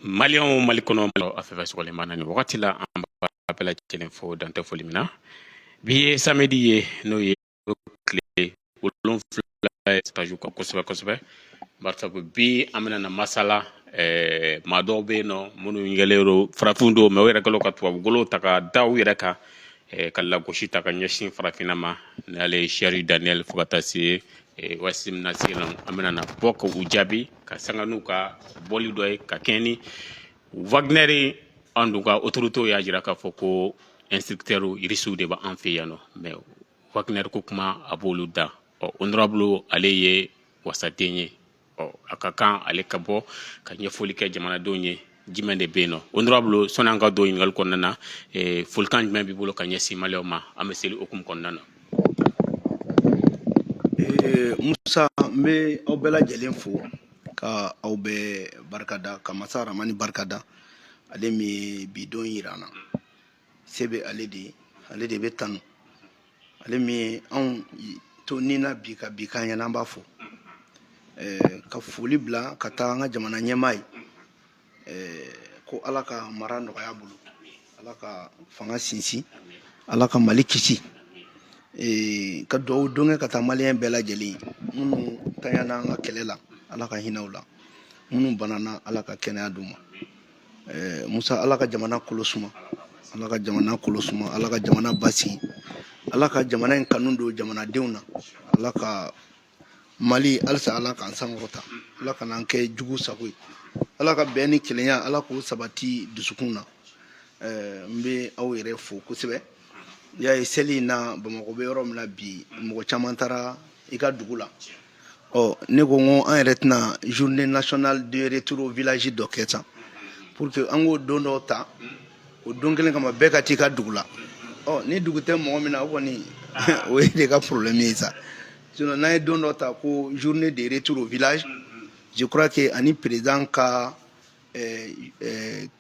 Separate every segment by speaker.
Speaker 1: Maliens o Mali kɔnɔ affaire sɔgɔlenba na ni wagati la an b'a bɛɛ lajɛlen fo dantɛ foli min na bi ye samedi ye n'o ye tile 7 stage kan kosɛbɛ barisabu bi an bɛna na masala maa dɔw bɛ yen nɔ minnu yɛlɛro farafin don mɛ o yɛrɛ kɛlen ka tubabugolo ta ka da u yɛrɛ kan ka lagosi ta ka ɲɛsin farafinna ma n'ale ye Sɛri Daniel fo ka taa se Wasim Nasir an bɛna na bɔ ka u jaabi ka sanga n'u ka bɔli dɔ ye ka kɛɲɛ ni Wagner an dun ka autorités y'a jira k'a fɔ ko instructeur irisiw de b'an fɛ yan nɔ mais Wagner ko kuma a b'olu da honorable ale ye wasaden ye a ka kan ale ka bɔ ka ɲɛfɔli kɛ jamanadenw ye jumɛn de bɛ yen nɔ honorable sɔnni an ka don ɲininkali kɔnɔna na folikan jumɛn b'i bolo ka ɲɛsin maliyɛnw ma an bɛ seli hukumu kɔnɔna na.
Speaker 2: Musa n bɛ aw bɛɛ lajɛlen fo ka aw bɛɛ barikada ka masa Rahamani barikada ale min ye bi don yira an na se bɛ ale de bɛ tanu ale min ye anw to ni na bi ka bi kan ɲɛna an b'a fo ka foli bila ka taa an ka jamana ɲɛmaa ye ko Ala ka mara nɔgɔya bolo Ala ka fanga sinsin Ala ka Mali kisi ka dugawu don kɛ ka taa maliyɛn bɛɛ lajɛlen minnu tanyana an ka kɛlɛ la Ala ka hinɛ u la minnu banana Ala ka kɛnɛya d'u ma Musa Ala ka jamana kolo suma Ala ka jamana kolo suma Ala ka jamana basigi Ala ka jamana in kanu don jamanadenw na Ala ka Mali halisa Ala k'an sankɔrɔta Ala ka n'an kɛ jugu sago ye Ala ka bɛn ni kelenya Ala k'o sabati dusukun na n bɛ aw yɛrɛ fo kosɛbɛ y'a ye seli in na Bamakɔ bɛ yɔrɔ min na bi mɔgɔ caman taara i ka dugu la ne ko n ko an yɛrɛ tɛna journée nationale de retour au village dɔ kɛ tan pour que an k'o don dɔw ta o don kelen kama bɛɛ ka t'i ka dugu la ni dugu tɛ mɔgɔ min na o kɔni o ye de ka problème ye sa sinon n'an ye don dɔ ta ko journée de retour au village je crois que ani président ka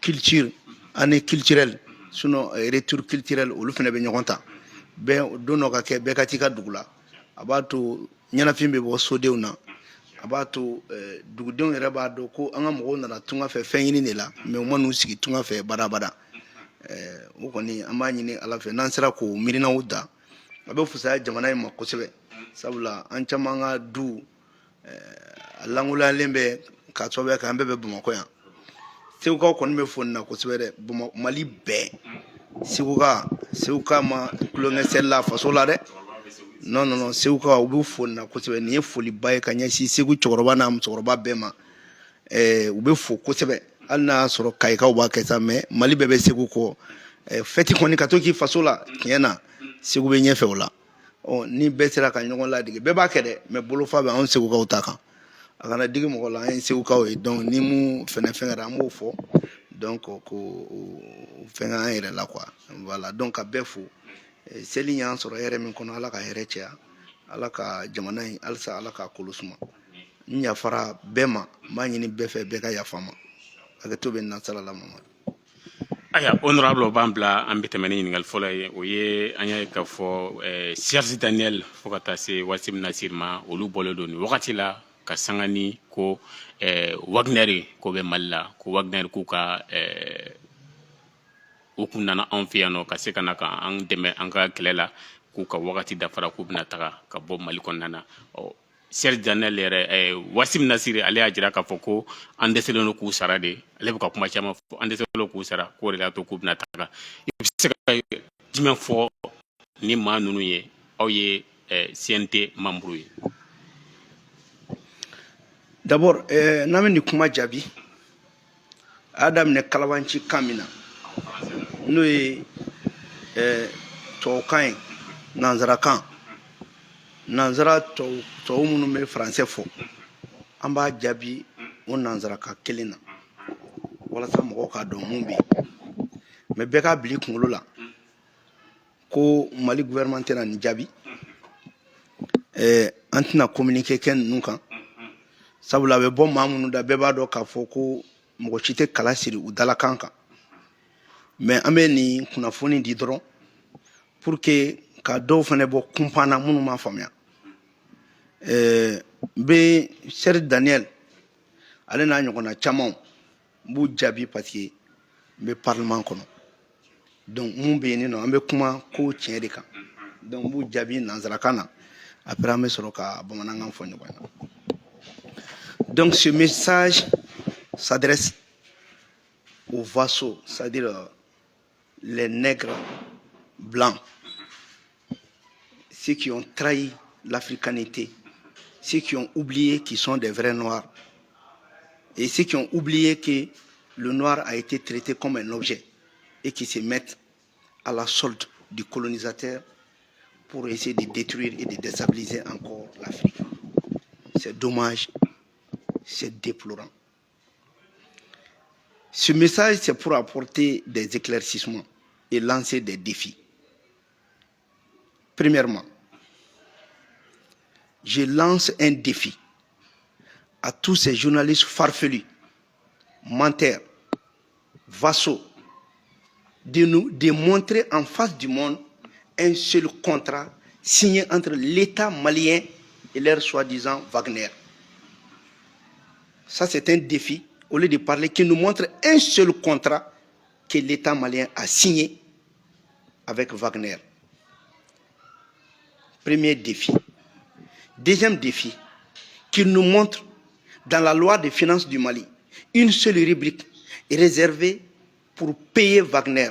Speaker 2: culture année culturelle sinon retour culturel olu fana bɛ ɲɔgɔn ta bɛɛ don dɔ ka kɛ bɛɛ ka t'i ka dugu la a b'a to ɲɛnafin bɛ bɔ sodenw na a b'a to dugudenw yɛrɛ b'a dɔn ko an ka mɔgɔw nana tunga fɛ fɛn ɲini de la mais u ma n'u sigi tunga fɛ badabada o kɔni an b'a ɲini Ala fɛ n'an sera k'o miirinaw da a bɛ fusaya jamana in ma kosɛbɛ sabula an caman ka du a lankolonyalen bɛ k'a sababuya kɛ an bɛɛ bɛ Bamakɔ yan segukaw kɔni bɛ fɔ nin na kosɛbɛ dɛ Mali bɛɛ seguka ma tulonkɛ seli la faso la dɛ non segukaw u bɛ fɔ nin na kosɛbɛ nin ye foliba ye ka ɲɛsin Segu cɛkɔrɔba n'a musokɔrɔba bɛɛ ma u bɛ fo kosɛbɛ hali n'a y'a sɔrɔ kayikaw b'a kɛ sa mais Mali bɛɛ bɛ Segu kɔ fɛti kɔni ka to k'i faso la tiɲɛ na Segu bɛ ɲɛfɛ o la ni bɛɛ sera ka ɲɔgɔn ladege bɛɛ b'a kɛ dɛ mais bolofa bɛ anw segukaw ta kan a kana digi mɔgɔ la an ye segukaw ye donc ni mun fɛnɛ fɛngɛra an b'o fɔ donc ko fɛngɛ an yɛrɛ la quoi voilà donc ka bɛɛ fo seli y'an sɔrɔ hɛrɛ min kɔnɔ Ala ka hɛrɛ caya Ala ka jamana in halisa Ala ka kolo suma n yafara bɛɛ ma n b'a ɲini bɛɛ fɛ bɛɛ ka yafa ma hakɛto bɛ na salala Mamadu
Speaker 1: aya honorable b'an bila an bɛ tɛmɛ ni ɲininkali fɔlɔ ye o ye an y'a ye k'a fɔ Sɛri Daniel fo ka taa se Wasim Nasir ma olu bɔlen don nin wagati la ka sanga ni ko Wagner ko bɛ Mali la ko Wagner k'u ka u kun nana anw fɛ yan nɔ ka se ka na ka an dɛmɛ an ka kɛlɛ la k'u ka wagati dafara k'u bɛna taga ka bɔ Mali kɔnɔna na Sɛri Daniel yɛrɛ Wasim Nasir ale y'a jira k'a fɔ ko an dɛsɛlen don k'u sara de ale bɛ ka kuma caman fɔ an dɛsɛlen don k'u sara k'o de y'a to k'u bɛna taga i bɛ se ka jumɛn fɔ ni maa ninnu ye aw ye CNT membre ye.
Speaker 2: D'abord n'an bɛ nin kuma jaabi a y'a daminɛ kalabanci kan min na n'o ye tubabukan ye nanzarakan nanzara tubabu minnu bɛ faransɛ fɔ an b'a jaabi o nanzarakan kelen na walasa mɔgɔw k'a dɔn mun bɛ yen mais bɛɛ k'a bila i kunkolo la ko Mali gouvernement tɛna nin jaabi an tɛna communiqué kɛ ninnu kan sabula a bɛ bɔ maa minnu da bɛɛ b'a dɔn k'a fɔ ko mɔgɔ si tɛ kala siri u dalakan kan mais an bɛ nin kunnafoni di dɔrɔn pour que ka dɔw fana bɔ kunpan na minnu m'a faamuya n bɛ Sɛri Daniel ale n'a ɲɔgɔnna camanw b'u jaabi parce que n bɛ parlement kɔnɔ donc mun bɛ yen nɔ an bɛ kuma ko tiɲɛ de kan donc n b'u jaabi nanzarakan na après an bɛ sɔrɔ ka bamanankan fɔ ɲɔgɔn na. Donc ce message s'adresse aux vassaux, c'est-à-dire les nègres blancs, ceux qui ont trahi l'africanité, ceux qui ont oublié qu'ils sont des vrais noirs, et ceux qui ont oublié que le noir a été traité comme un objet et qui se mettent à la solde du colonisateur pour essayer de détruire et de déstabiliser encore l'Afrique. C'est dommage, c'est déplorant. Ce message, c'est pour apporter des éclaircissements et lancer des défis. Premièrement, je lance un défi à tous ces journalistes farfelus, menteurs, vassaux, de montrer en face du monde un seul contrat signé entre l'État malien et leur soi-disant Wagner. Ça, c'est un défi. Au lieu de parler, qu'ils nous montrent un seul contrat que l'État malien a signé avec Wagner. Premier défi. Deuxième défi, qu'ils nous montrent dans la loi des finances du Mali une seule rubrique réservée pour payer Wagner,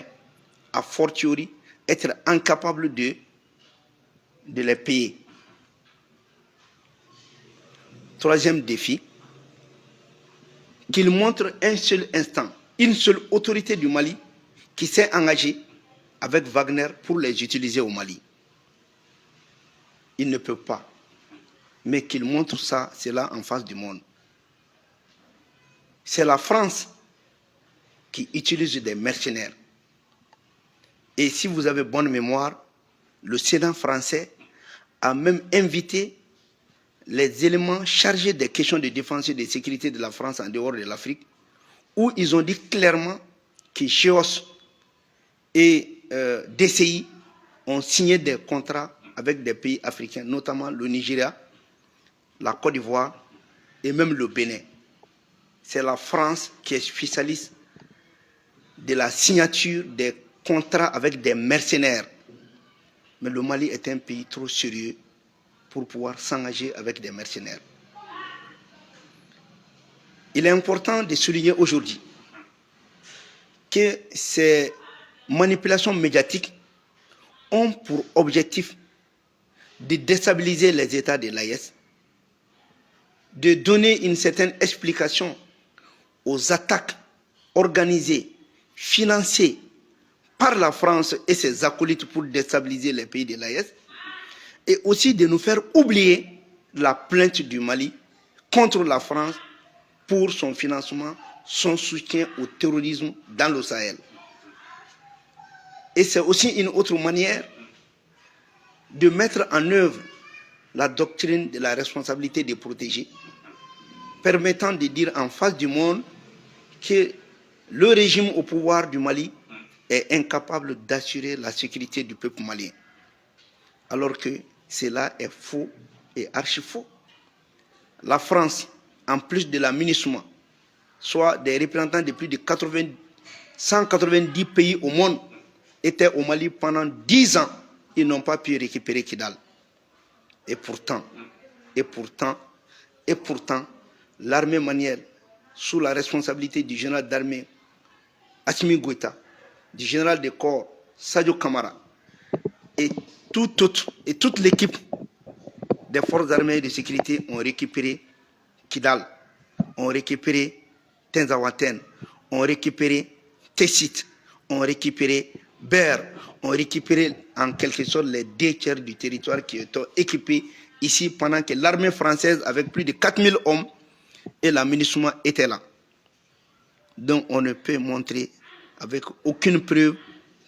Speaker 2: a fortiori être incapable de les payer. Troisième défi, qu'il montre un seul instant, une seule autorité du Mali qui s'est engagée avec Wagner pour les utiliser au Mali. Il ne peut pas, mais qu'il montre ça, cela en face du monde. C'est la France qui utilise des mercenaires. Et si vous avez bonne mémoire, le Sénat français a même invité les éléments chargés des questions de défense et de sécurité de la France en dehors de l'Afrique, où ils ont dit clairement que GEOS et DCI ont signé des contrats avec des pays africains, notamment le Nigeria, la Côte d'Ivoire et même le Bénin. C'est la France qui est spécialiste de la signature des contrats avec des mercenaires. Mais le Mali est un pays trop sérieux pour pouvoir s'engager avec des mercenaires. Il est important de souligner aujourd'hui que ces manipulations médiatiques ont pour objectif de déstabiliser les États de l'AES, de donner une certaine explication aux attaques organisées, financées par la France et ses acolytes pour déstabiliser les pays de l'AES, et aussi de nous faire oublier la plainte du Mali contre la France pour son financement, son soutien au terrorisme dans le Sahel. Et c'est aussi une autre manière de mettre en œuvre la doctrine de la responsabilité des protégés, permettant de dire en face du monde que le régime au pouvoir du Mali est incapable d'assurer la sécurité du peuple malien. Alors que cela est faux et archi-faux. La France, en plus de la MINUSMA, soit des représentants de plus de 190 pays au monde, étaient au Mali pendant 10 ans. Ils n'ont pas pu récupérer Kidal. Et pourtant, l'armée malienne, sous la responsabilité du général d'armée Assimi Goïta, du général de corps Sadio Kamara, et toute l'équipe des forces armées et de sécurité ont récupéré Kidal, ont récupéré Tenzawaten, ont récupéré Tessit, ont récupéré Ber, ont récupéré en quelque sorte les 2 tiers du territoire qui étaient équipés ici pendant que l'armée française avec plus de 4000 hommes et la MINUSMA étaient là. Donc on ne peut montrer avec aucune preuve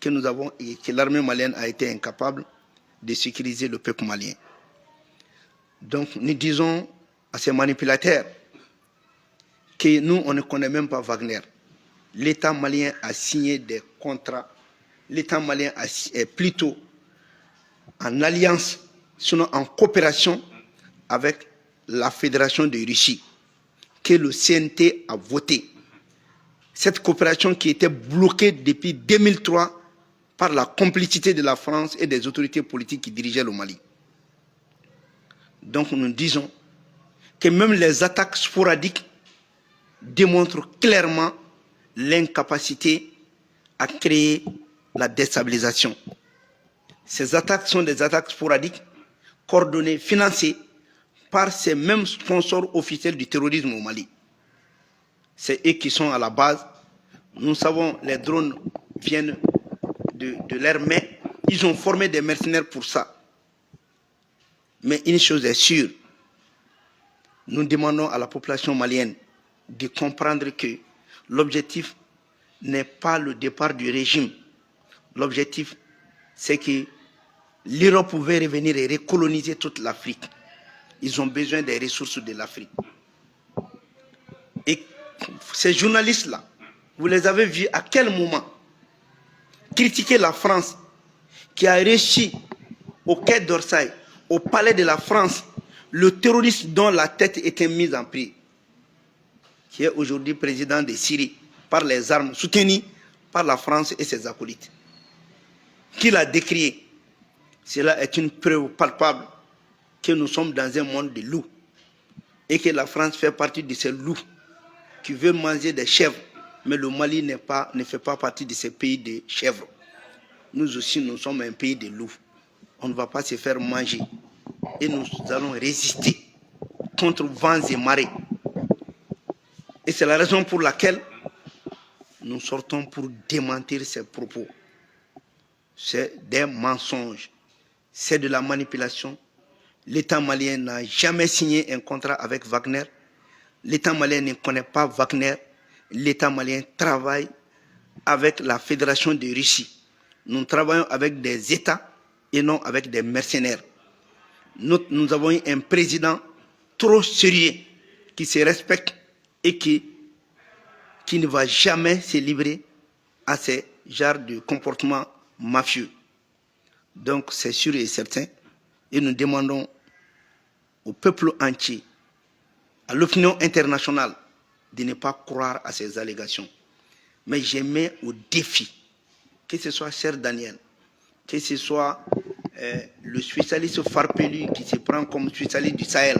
Speaker 2: que nous avons et que l'armée malienne a été incapable de sécuriser le peuple malien. Donc nous disons à ces manipulateurs que nous, on ne connaît même pas Wagner. L'État malien a signé des contrats. L'État malien est plutôt en alliance, sinon en coopération avec la Fédération de Russie, que le CNT a voté. Cette coopération qui était bloquée depuis 2003 par la complicité de la France et des autorités politiques qui dirigeaient le Mali. Donc nous disons que même les attaques sporadiques démontrent clairement l'incapacité à créer la déstabilisation. Ces attaques sont des attaques sporadiques, coordonnées, financées par ces mêmes sponsors officiels du terrorisme au Mali. C'est eux qui sont à la base. Nous savons, les drones viennent de leurs mains. Ils ont formé des mercenaires pour ça. Mais une chose est sûre, nous demandons à la population malienne de comprendre que l'objectif n'est pas le départ du régime. L'objectif, c'est que l'Europe pouvait revenir et recoloniser toute l'Afrique. Ils ont besoin des ressources de l'Afrique. Et ces journalistes-là, vous les avez vus à quel moment critiquer la France qui a réussi au quai d'Orsay, au palais de la France, le terroriste dont la tête était mise en prix, qui est aujourd'hui président de Syrie par les armes soutenues par la France et ses acolytes, qui l'a décrié. Cela est une preuve palpable que nous sommes dans un monde de loups et que la France fait partie de ces loups qui veulent manger des chèvres, mais le Mali ne fait pas partie de ces pays de chèvres. Nous aussi, nous sommes un pays de loups. On ne va pas se faire manger et nous allons résister contre vents et marées. Et c'est la raison pour laquelle nous sortons pour démentir ces propos. C'est des mensonges, c'est de la manipulation. L'État malien n'a jamais signé un contrat avec Wagner. L'État malien ne connaît pas Wagner. L'État malien travaille avec la Fédération de Russie. Nous travaillons avec des États et non avec des mercenaires. Nous avons eu un président trop sérieux qui se respecte et qui ne va jamais se livrer à ces genres de comportements mafieux. Donc c'est sûr et certain. Et nous demandons au peuple entier, à l'opinion internationale, de ne pas croire à ces allégations. Mais je mets au défi, que ce soit Cher Daniel, que ce soit le spécialiste farfelu qui se prend comme spécialiste du Sahel,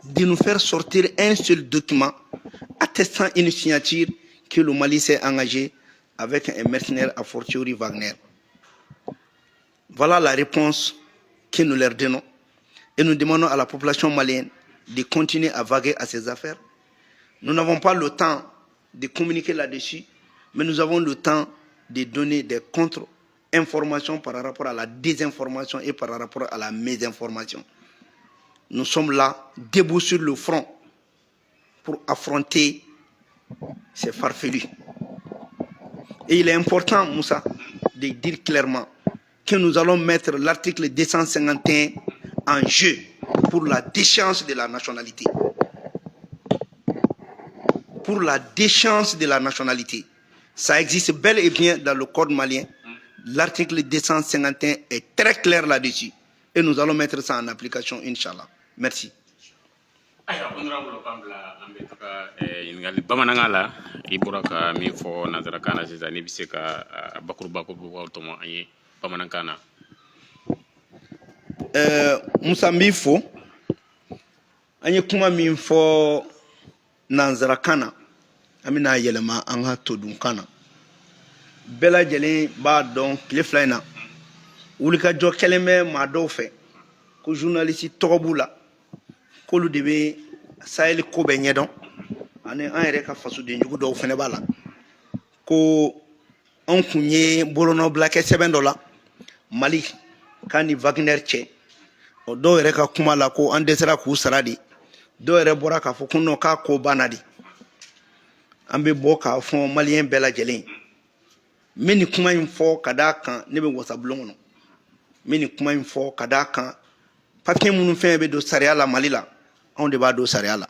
Speaker 2: de nous faire sortir un seul document attestant une signature que le Mali s'est engagé avec un mercenaire a fortiori Wagner. Voilà la réponse que nous leur donnons. Et nous demandons à la population malienne de continuer à vaguer à ces affaires. Nous n'avons pas le temps de communiquer là-dessus, mais nous avons le temps de donner des contre-informations par rapport à la désinformation et par rapport à la mésinformation. Nous sommes là, debout sur le front, pour affronter ces farfelus. Et il est important, Moussa, de dire clairement que nous allons mettre l'article 251 en jeu pour la déchéance de la nationalité. Pour la déchéance de la nationalité. Ça existe bel et bien dans le code malien. L'article 251 est très clair là-dessus. Et nous allons mettre ça en application, Inch'Allah. Merci.
Speaker 1: Aya honorable Pambla ambetaka ingali bamananga la iburaka mi fo nazara kana sisa ni biseka bakuru bakuru automa ayi bamananga
Speaker 2: Musa Mbifo anye kuma min fo nanzara kana amina yelema an ha todun kana bela jelen ba don kile flyna wulika jo keleme ma do fe ko journaliste togobu la ko lu debe Sahel ko be nyedon ane an yɛrɛ ka faso de jugu dɔw fɛnɛ b'a la ko an kun ye bolono blakɛ sɛbɛn dɔ la Mali kan ni Wagner cɛ o dɔw yɛrɛ ka kuma la ko an dɛsɛra k'u sara de dɔw yɛrɛ bɔra k'a fɔ ko non k'a ko banna de an bɛ bɔ k'a fɔ maliyɛn bɛɛ lajɛlen n bɛ nin kuma in fɔ ka d'a kan ne bɛ wasabulon kɔnɔ n bɛ nin kuma in fɔ ka d'a kan papiye minnu fɛn bɛ don sariya la Mali la anw de b'a don sariya la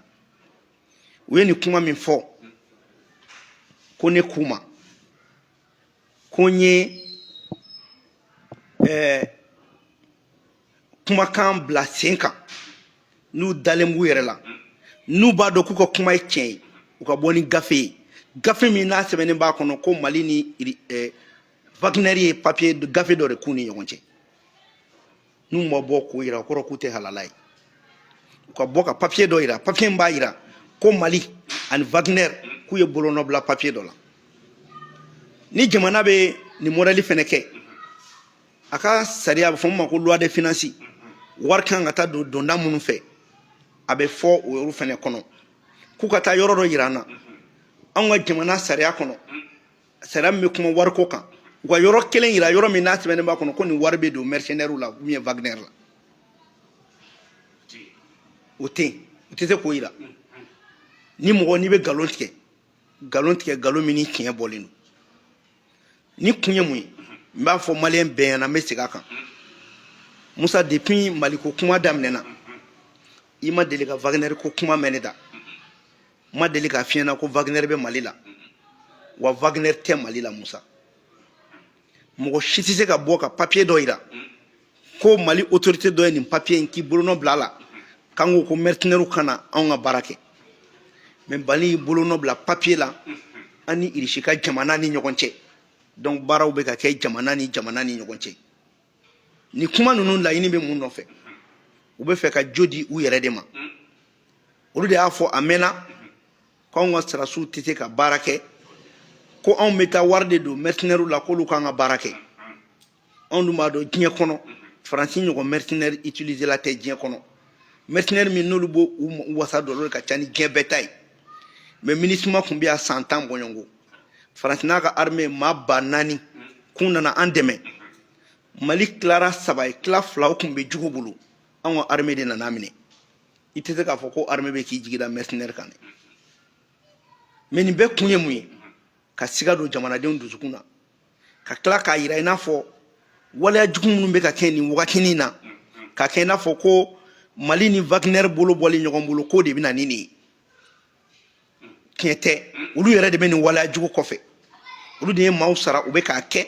Speaker 2: u ye nin kuma min fɔ ko ne k'u ma ko n ye kumakan bila sen kan n'u dalen b'u yɛrɛ la n'u b'a dɔn k'u ka kuma ye tiɲɛ ye u ka bɔ ni gafe ye gafe min n'a sɛbɛnnen b'a kɔnɔ ko Mali ni Wagner ye papier gafe dɔ de k'u ni ɲɔgɔn cɛ n'u ma bɔ k'o yira o kɔrɔ k'u tɛ halala ye u ka bɔ ka papier dɔ yira papier min b'a yira ko Mali ani Wagner k'u ye bolonɔ bila papier dɔ la ni jamana bɛ ni modèle fɛnɛ kɛ a ka sariya a bɛ fɔ min ma ko loi de finance wari kan ka taa don donda minnu fɛ a bɛ fɔ o yɔrɔ fɛnɛ kɔnɔ k'u ka taa yɔrɔ dɔ yira an na anw ka jamana sariya kɔnɔ sariya min bɛ kuma wariko kan u ka yɔrɔ kelen yira yɔrɔ min n'a sɛbɛnnen b'a kɔnɔ ko nin wari bɛ don mercenaires la ou bien Wagner la o tɛ yen u tɛ se k'o yira ni mɔgɔ n'i bɛ nkalon tigɛ nkalon min ni tiɲɛ bɔlen don ni kun ye mun ye n b'a fɔ maliyɛn bɛɛ ɲɛna n bɛ segin a kan Musa depuis Mali ko kuma daminɛna i ma deli ka Wagner ko kuma mɛn ne da n ma deli k'a f'i ɲɛna ko Wagner bɛ Mali la wa Wagner tɛ Mali la Musa mɔgɔ si tɛ se ka bɔ ka papier dɔ yira ko Mali autorité dɔ ye nin papier in k'i bolonɔ bila a la k'an ko ko mercenaires kana anw ka baara kɛ mais Mali y'i bolonɔ bila papier la an ni Irisi ka jamana ni ɲɔgɔn cɛ donc baaraw bɛ ka kɛ jamana ni ɲɔgɔn cɛ ni kuma ninnu laɲini bɛ mun nɔfɛ u bɛ fɛ ka jo di u yɛrɛ de ma olu de y'a fɔ a mɛnna k'anw ka sɔrɔdasiw tɛ se ka baara kɛ ko anw bɛ taa wari de don mercenaires la k'olu k'an ka baara kɛ anw dun b'a dɔn diɲɛ kɔnɔ Faransi ɲɔgɔn mercenaire utilisé la tɛ diɲɛ kɔnɔ mercenaire min n'olu b'u wasa don olu ka ca ni diɲɛ bɛɛ ta ye mais MINUSMA tun bɛ yan san 10 bɔɲɔgɔnko Faransi n'a ka armée maa 4000 k'u nana an dɛmɛ Mali tilara 3 ye tila 2 tun bɛ jugu bolo anw ka armée de nana minɛ i tɛ se k'a fɔ ko armée bɛ k'i jigi da mercenaire kan dɛ mais nin bɛɛ kun ye mun ye ka siga don jamanadenw dusukun na ka tila k'a yira i n'a fɔ waleya jugu minnu bɛ ka kɛ nin wagatinin na ka kɛ i n'a fɔ ko Mali ni Wagner bolo bɔli ɲɔgɔn bolo k'o de bɛ na ni nin ye tiɲɛ tɛ olu yɛrɛ de bɛ nin waleya jugu kɔfɛ olu de ye maaw sara u bɛ k'a kɛ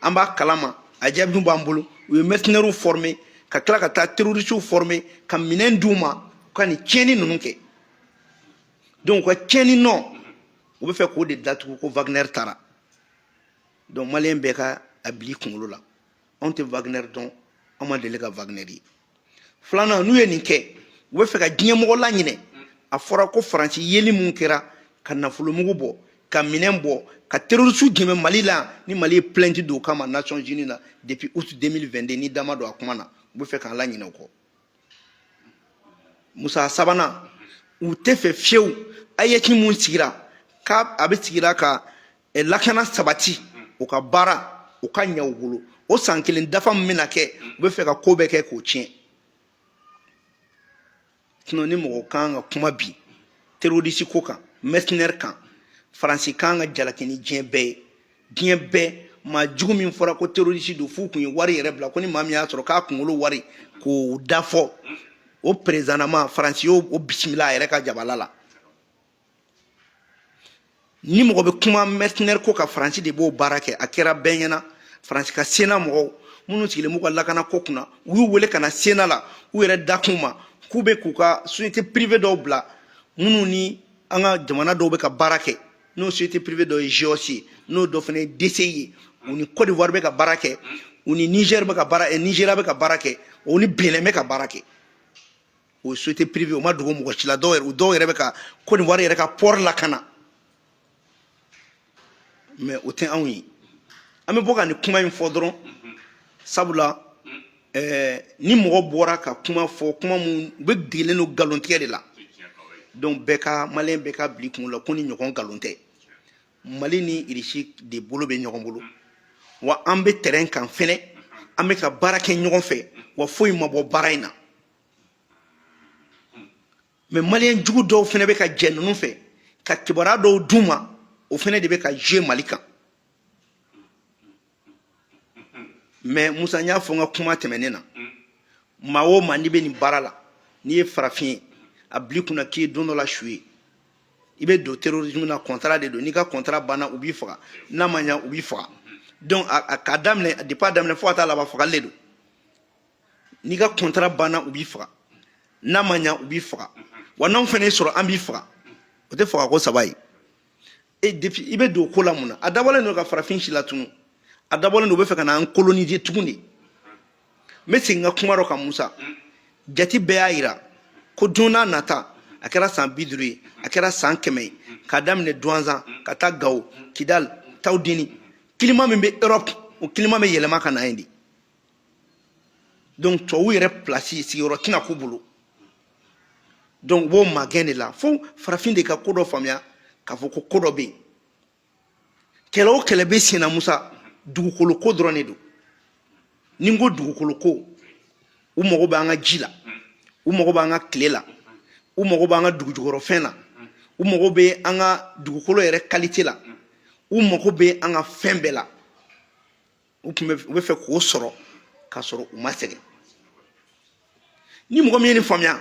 Speaker 2: an b'a kalama a jaabi b'an bolo u ye mercenaires former ka tila ka taa terroristes former ka minɛn d'u ma u ka nin tiɲɛni ninnu kɛ donc u ka tiɲɛni nɔ u bɛ fɛ k'o de datugu ko Wagner taara donc maliyɛn bɛɛ ka a bila i kunkolo la anw tɛ Wagner dɔn an ma deli ka Wagner ye filanan n'u ye nin kɛ u bɛ fɛ ka diɲɛmɔgɔ laɲinɛ a fɔra ko Faransi yeli mun kɛra ka nafolomugu bɔ ka minɛn bɔ ka terroristes dɛmɛ Mali la ni Mali ye plainte don o kama Nations Unies la depuis août 2022 ni dama don a kuma na u bɛ fɛ k'an laɲinɛ o kɔ Musa sabanan u tɛ fɛ fiyewu AES mun sigira k'a bɛ sigira ka lakana sabati u ka baara u ka ɲɛ u bolo o san kelen dafa min bɛna kɛ u bɛ fɛ ka ko bɛɛ kɛ k'o tiɲɛ sinon ni mɔgɔ kan ka kuma bi terroriste ko kan mercenaire kan Faransi kan ka jalaki ni diɲɛ bɛɛ ye maa jugu min fɔra ko terroriste don f'u kun ye wari yɛrɛ bila ko ni maa min y'a sɔrɔ k'a kunkolo wari k'o dafɔ o présentement Faransi y'o bisimila a yɛrɛ ka jabala la ni mɔgɔ bɛ kuma mercenaire ko ka Faransi de b'o baara kɛ a kɛra bɛɛ ɲɛna Faransi ka Sena mɔgɔw minnu sigilen b'u ka lakana ko kunna u y'u wele ka na Sena la u yɛrɛ dakun ma k'u bɛ k'u ka société privée dɔw bila minnu ni an ka jamana dɔw bɛ ka baara kɛ n'o société privée dɔ ye GEOS ye n'o dɔ fana ye DCI ye u ni Côte d'Ivoire bɛ ka baara kɛ u ni Niger bɛ ka baara Nigéria bɛ ka baara kɛ u ni Benin bɛ ka baara kɛ o ye société privée o ma dogo mɔgɔ si la dɔw yɛrɛ bɛ ka Côte d'Ivoire yɛrɛ ka port lakana mais o tɛ anw ye an bɛ bɔ ka nin kuma in fɔ dɔrɔn sabula ni mɔgɔ bɔra ka kuma fɔ kuma mun u bɛ degelen don nkalontigɛ de la donc maliyɛn bɛɛ ka bila i kunkolo la ko ni ɲɔgɔn nkalon tɛ Mali ni Irisi de bolo bɛ ɲɔgɔn bolo wa an bɛ terrain kan fɛnɛ an bɛ ka baara kɛ ɲɔgɔn fɛ wa foyi ma bɔ baara in na mais maliyɛn jugu dɔw fɛnɛ bɛ ka jɛ ninnu fɛ ka kibaruya dɔw d'u ma o fɛnɛ de bɛ ka jouer Mali kan mais Musa n y'a fɔ n ka kuma tɛmɛnen na maa o maa n'i bɛ nin baara la n'i ye farafin ye a bila i kunna k'i ye don dɔ la su ye i bɛ don terrorisme na contrat de don n'i ka contrat banna u b'i faga n'a ma ɲa u b'i faga donc a k'a daminɛ depuis a daminɛ fo ka taa laban fagali de don n'i ka contrat banna u b'i faga n'a ma ɲa u b'i faga wa n'anw fɛnɛ sɔrɔ an b'i faga o tɛ faga ko 3 ye et depuis i bɛ don ko la mun na a dabɔlen don ka farafin si la tunu a dabɔlen don u bɛ fɛ ka na an coloniser tuguni n bɛ segin n ka kuma dɔ kan Musa jati bɛɛ y'a yira ko don n'a nata a kɛra san 50 ye a kɛra san 100 ye k'a daminɛ Douanzan ka taa Gao Kidal Tawdini climat min bɛ Europe o climat bɛ yɛlɛma ka na yen de donc tubabu yɛrɛ place sigiyɔrɔ tɛna k'u bolo donc b'o magɛn de la fo farafin de ka ko dɔ faamuya k'a fɔ ko ko dɔ bɛ yen kɛlɛ o kɛlɛ bɛ sen na Musa dugukolo ko dɔrɔn de don ni n ko dugukolo ko u mago bɛ an ka ji la u mago bɛ an ka tile la u mago bɛ an ka dugujukɔrɔfɛn na u mago bɛ an ka dugukolo yɛrɛ qualité la u mago bɛ an ka fɛn bɛɛ la u bɛ fɛ k'o sɔrɔ k'a sɔrɔ u ma sɛgɛn ni mɔgɔ min ye nin faamuya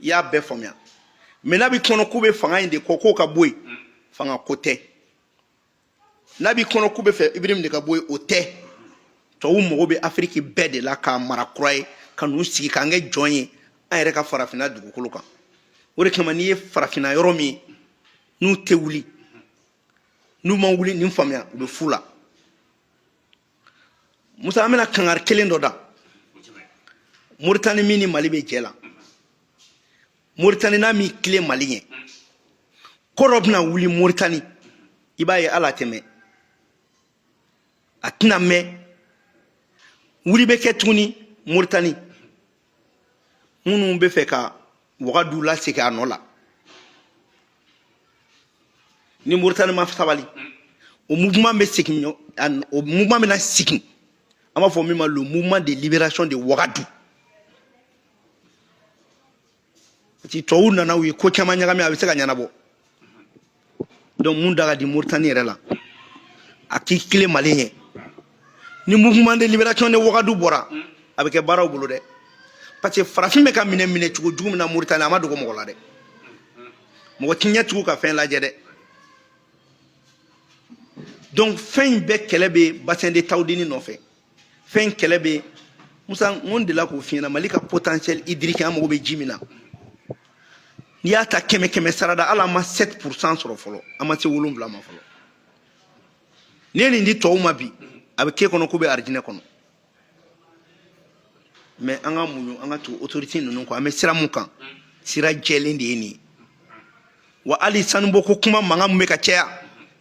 Speaker 2: i y'a bɛɛ faamuya mais n'a bɛ kɔnɔ k'u bɛ fanga in de kɔ k'o ka bɔ yen fanga ko tɛ n'a bɛ kɔnɔ k'u bɛ fɛ Ibrahim de ka bɔ yen o tɛ tubabu mago bɛ Afiriki bɛɛ de la k'a mara kura ye ka n'u sigi k'an kɛ jɔn ye an yɛrɛ ka farafinna dugukolo kan o de kama n'i ye farafinna yɔrɔ min ye n'u tɛ wuli n'u ma wuli nin faamuya u bɛ fu la Musa an bɛna kangari kelen dɔ da Moritani min ni Mali bɛ jɛ la Moritani n'a min tilen Mali ɲɛ ko dɔ bɛna wuli Moritani i b'a ye hali a tɛ mɛn a tɛna mɛn wuli bɛ kɛ tuguni Moritani minnu bɛ fɛ ka Wagadu lasegin a nɔ la ni Moritani ma sabali o mouvement bɛ segin o mouvement bɛna segin an b'a fɔ min ma le mouvement de libération de Wagadu parce que tubabu nana u ye ko caman ɲagami a bɛ se ka ɲɛnabɔ donc mun da ka di Moritani yɛrɛ la a k'i tilen Mali ɲɛ ni mouvement de libération de Wagadu bɔra a bɛ kɛ baaraw bolo dɛ parce que farafin bɛ ka minɛ cogo jugu min na Moritani a ma dogo mɔgɔ la dɛ mɔgɔ ti ɲɛ tugu ka fɛn lajɛ dɛ donc fɛn in bɛɛ kɛlɛ bɛ bassin de Tawdini nɔfɛ fɛn kɛlɛ bɛ Musa n delila k'o f'i ɲɛna Mali ka potentiel hydrique an mago bɛ ji min na n'i y'a ta 100 sarada hali an ma 7% sɔrɔ fɔlɔ an ma se 7 ma fɔlɔ n'i ye nin di tubabu ma bi a bɛ k'e kɔnɔ k'u bɛ arijinɛ kɔnɔ mais an ka muɲu an ka tugu autorité ninnu kɔ an bɛ sira mun kan sira jɛlen de ye nin ye wa hali sanubɔko kuma mankan min bɛ ka caya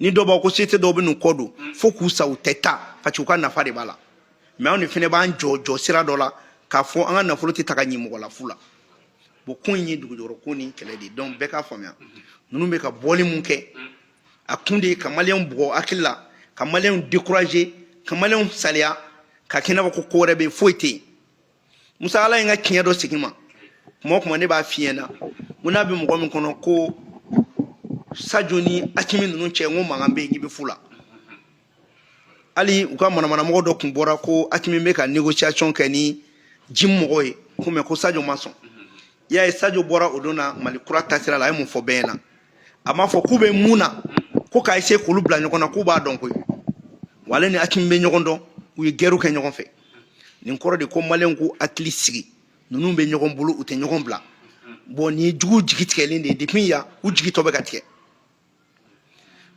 Speaker 2: ni dɔw b'a ko société dɔw bɛ nin kɔ don fo k'u sa u tɛ taa parce que u ka nafa de b'a la mais anw de fana b'an jɔ sira dɔ la k'a fɔ an ka nafolo tɛ ta ka ɲi mɔgɔ la fu la bon ko in ye dugujɔrɔ ko ni kɛlɛ de ye donc bɛɛ k'a faamuya ninnu bɛ ka bɔli mun kɛ a kun de ye ka maliyɛnw bugɔ hakili la ka maliyɛnw décourager ka maliyɛnw saliya ka kɛ i n'a fɔ ko ko wɛrɛ bɛ yen foyi tɛ yen Musa Ala ye n ka tiɲɛ dɔ segin ma kuma o kuma ne b'a f'i ɲɛna ko n'a bɛ mɔgɔ min kɔnɔ ko Sadio ni Hakimi ninnu cɛ n ko mankan bɛ yen k'i bɛ fu la hali u ka manamanamɔgɔ dɔ tun bɔra ko Hakimi bɛ ka négociation kɛ ni Jim mɔgɔw ye ko mais ko Sadio ma sɔn i y'a ye Sadio bɔra o don na Mali kura taasira la a ye mun fɔ bɛɛ ɲɛna a m'a fɔ k'u bɛ mun na ko k'a essayer k'olu bila ɲɔgɔn na k'u b'a dɔn koyi wa ale ni Hakimi bɛ ɲɔgɔn dɔn u ye guerre kɛ ɲɔgɔn fɛ nin kɔrɔ de ko maliyɛnw k'u hakili sigi ninnu bɛ ɲɔgɔn bolo u tɛ ɲɔgɔn bila bon nin ye juguw jigi tigɛlen de ye depuis yan u jigi tɔ bɛ ka tigɛ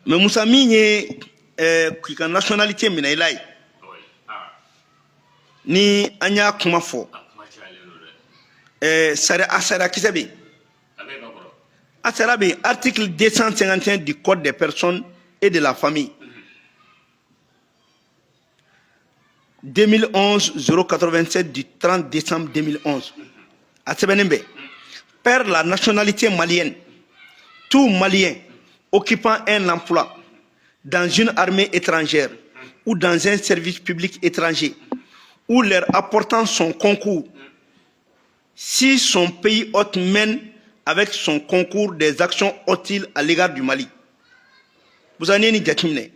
Speaker 2: mais Musa min ye k'i ka nationalité minɛ i la ye ni an y'a kuma fɔ a sariya kisɛ bɛ yen a sariya bɛ yen article 251 du code des personnes et de la famille 2011 087 du 30 décembre 2011 a sɛbɛnnen bɛ perd la nationalité malienne tout Malien occupant un emploi dans une armée étrangère ou dans un service public étranger ou leur apportant son concours si son pays hôte mène avec son concours des actions hostiles à l'égard du Mali. Vous en avez ni jateminɛ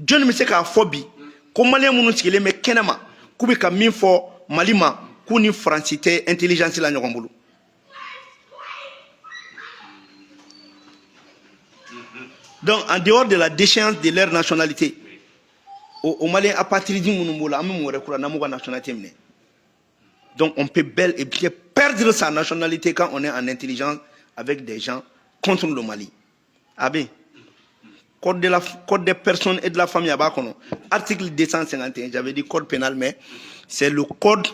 Speaker 2: jɔnni bɛ se k'a fɔ bi ko maliyɛn minnu sigilen bɛ kɛnɛ ma k'u bɛ ka min fɔ Mali ma k'u ni Faransi tɛ intelligence la ɲɔgɔn bolo. Donc en dehors de la déchéance de leur nationalité au Malien apatridisme minnu b'o la an bɛ mun wɛrɛ kura n'an m'u ka nationalité minɛ. Donc on peut bel et bien perdre sa nationalité quand on est en intelligence avec des gens contre le Mali. Abe code des personnes et de la famille à Bakono. Article 251, j'avais dit code pénal, mais c'est le code,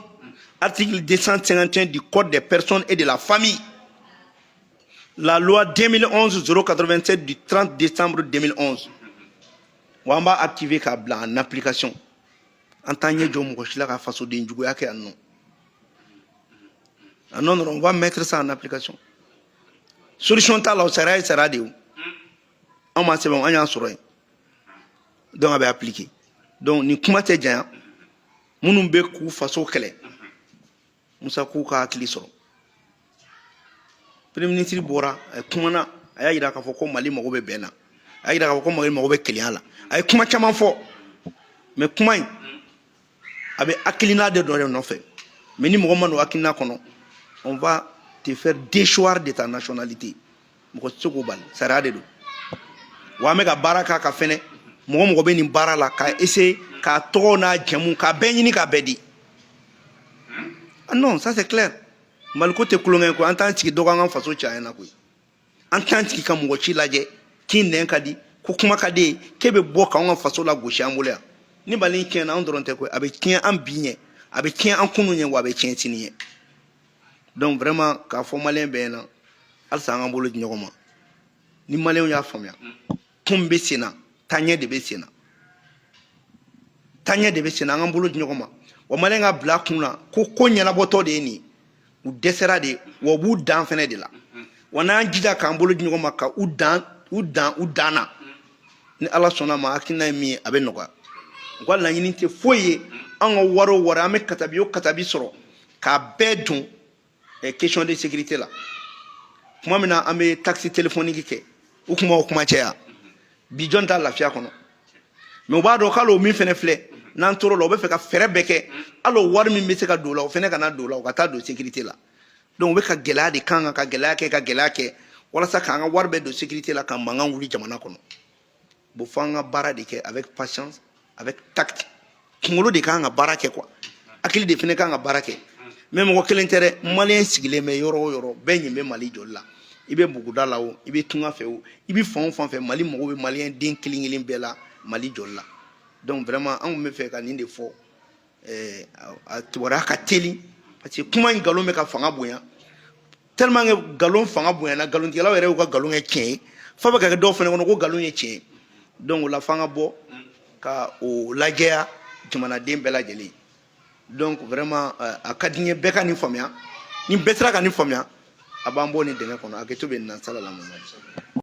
Speaker 2: article 251 du code des personnes et de la famille. La loi 2011-087 du 30 décembre 2011. On va activer Kabla en application. En tant que Djom Goshila ka faso de Ndjouya ke anon. Non, on va mettre ça en application. Solution ta la sera de où? On m'a c'est bon, on y a sur. Donc on va appliquer. Donc ni kuma te djan munun be ku faso kele. Musa ku ka akili soro. Premier ministre bora kumana aya yira ka fo ko Mali mago be bena. Aya yira ka fo ko Mali mago be client la. Ay kuma chaman fo. Mais kuma avec akilina de dore non fait. Mais ni mago mano akilina kono. On va te faire déchoir de ta nationalité. Mko tsoko bal sarade do. Wa me ka baraka ka fene. Mo be ni bara la ka essayer ka to na jamu ka benyi ka bedi. Ah non, ça c'est clair. Malko te kulongen ko en tant que dogangan faso chaena ko. En tant que kam ngo chi laje ki nen kadi ko kuma kadi kebe bo ka ngon faso la goshi amule. Ni balin ken na ndronte ko abe kien an binye, abe kien an kunu nyen wa be kien tiniye. Donc vraiment ka fo malien be na al sa ngambolo nyogoma. Ni malien ya famia. Tumbe sina, tanye de be sina. Tanye de be sina ngambolo nyogoma. Wa malien ga black kuna ko ko nyana boto de ni. Ou desera de ou bu dan fene de la wana jida ka mbolo dingo maka ou dana ni ala sona ma akina mi abe noka wala nyini te foye an waro wara me katabi soro ka bedun question de sécurité là kuma mina amé taxi téléphonique ke ou kuma cheya bi jonta lafia kono mais ba do kalo mi fene fle nan toro lo be fe ka fere beke alo war mi mese ka dola o fene ka na dola o ka ta do sécurité là donc be ka gela de kanga ka gela ke wala sa kanga war be do sécurité là kan manga wuli jamana kono bo fanga bara de ke avec patience avec tact ngolo de kanga bara ke quoi akili de fene kanga bara ke même ko kelentere malien sigile me yoro benyi me mali jolla ibe buguda lawo ibe tunga fewo ibe fon fe mali mo be malien den kilingilin bela mali jolla. Donc vraiment on me fait kanine de fo a tibora ka teli parce que kuma ngalo me ka fanga boya tellement galon fanga boya na galon tila were ko galon e tien fa ba ka do fene ko galon e tien donc la fanga bo ka o lagea jumana dembela jeli. Donc vraiment akadinye beka ni famia ni betra ka ni famia abambo ni denge kono aketo be na sala la mo.